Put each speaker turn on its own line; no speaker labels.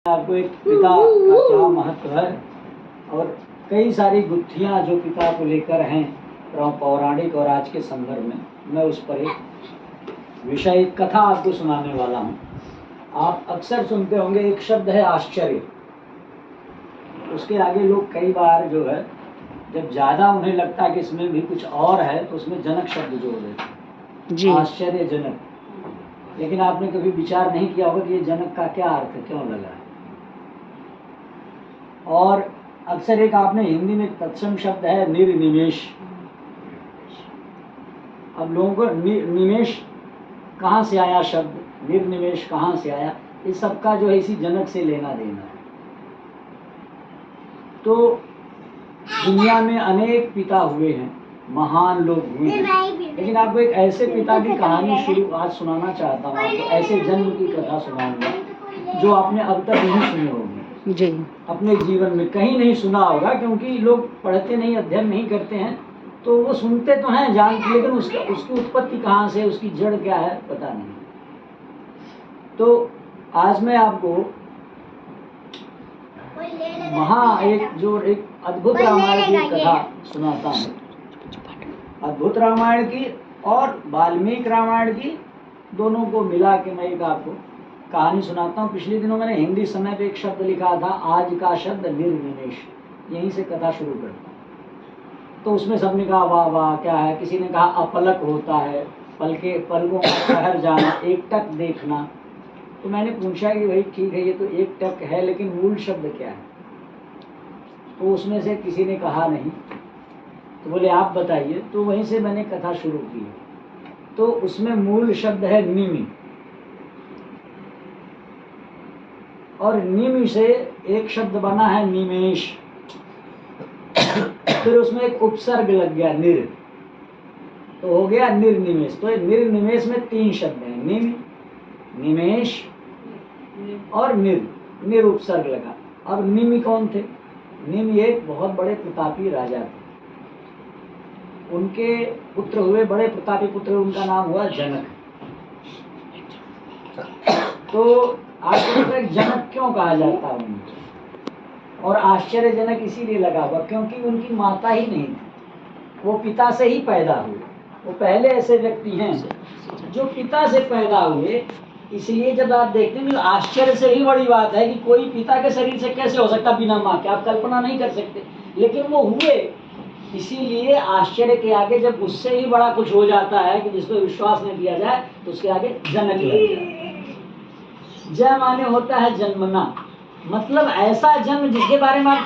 आपको एक पिता का क्या महत्व है और कई सारी गुत्थियाँ जो पिता को लेकर हैं पौराणिक और आज के संदर्भ में, मैं उस पर एक विषय एक कथा आपको सुनाने वाला हूँ। आप अक्सर सुनते होंगे एक शब्द है आश्चर्य। उसके आगे लोग कई बार जो है जब ज़्यादा उन्हें लगता है कि इसमें भी कुछ और है तो उसमें जनक शब्द जोड़ देते हैं, आश्चर्यजनक। लेकिन आपने कभी विचार नहीं किया होगा कि ये जनक का क्या अर्थ है, क्यों लगा है। और अक्सर एक आपने हिंदी में तत्सम शब्द है निर्निमेष। अब लोगों को निमेष कहाँ से आया शब्द, निर्निमेष कहाँ से आया, इस सबका जो है इसी जनक से लेना देना है। तो दुनिया में अनेक पिता हुए हैं, महान लोग हुए हैं, लेकिन आपको एक ऐसे पिता की कहानी शुरू आज सुनाना चाहता हूँ। आपको ऐसे जन्म की कथा सुनाऊंगा जो आपने अब तक नहीं सुनी होगी जी, अपने जीवन में कहीं नहीं सुना होगा, क्योंकि लोग पढ़ते नहीं, अध्ययन नहीं करते हैं। तो वो सुनते तो हैं जानते, लेकिन उसकी उत्पत्ति कहाँ से, उसकी जड़ क्या है पता नहीं। तो आज मैं आपको एक अद्भुत रामायण की कथा सुनाता हूँ। अद्भुत रामायण की और वाल्मीकि रामायण की दोनों को मिला के मैं एक आपको कहानी सुनाता हूँ। पिछले दिनों मैंने हिंदी समय पे एक शब्द लिखा था, आज का शब्द निर्निमेष, यहीं से कथा शुरू करता हूँ। तो उसमें सबने कहा वाह वाह क्या है, किसी ने कहा अपलक होता है, पलकों का ठहर जाना, एक टक देखना। तो मैंने पूछा कि भाई ठीक है ये तो एक टक है, लेकिन मूल शब्द क्या है। तो उसमें से किसी ने कहा नहीं, तो बोले आप बताइए। तो वहीं से मैंने कथा शुरू की। तो उसमें मूल शब्द है निमि, और निमि से एक शब्द बना है निमेष। फिर उसमें एक उपसर्ग लग गया निर, तो हो गया निर्निमेष। तो निर्निमेष में तीन शब्द हैं, निम, निमेष और निर उपसर्ग लगा। अब निमि कौन थे? निमि एक बहुत बड़े प्रतापी राजा थे, उनके पुत्र हुए बड़े प्रतापी पुत्र, उनका नाम हुआ जनक। तो आश्चर्यजनक जनक क्यों कहा जाता है उनको, और आश्चर्यजनक इसीलिए लगा हुआ क्योंकि उनकी माता ही नहीं थी, वो पिता से ही पैदा हुए। वो पहले ऐसे व्यक्ति हैं जो पिता से पैदा हुए। इसलिए जब आप देखते हैं, आश्चर्य से ही बड़ी बात है कि कोई पिता के शरीर से कैसे हो सकता बिना माँ के, आप कल्पना नहीं कर सकते, लेकिन वो हुए। इसीलिए आश्चर्य के आगे जब उससे ही बड़ा कुछ हो जाता है कि जिस पर विश्वास नहीं किया जाए, तो उसके आगे जनक लग जाता है। जय माने होता है जन्मना, मतलब ऐसा जन्म जिसके बारे में आप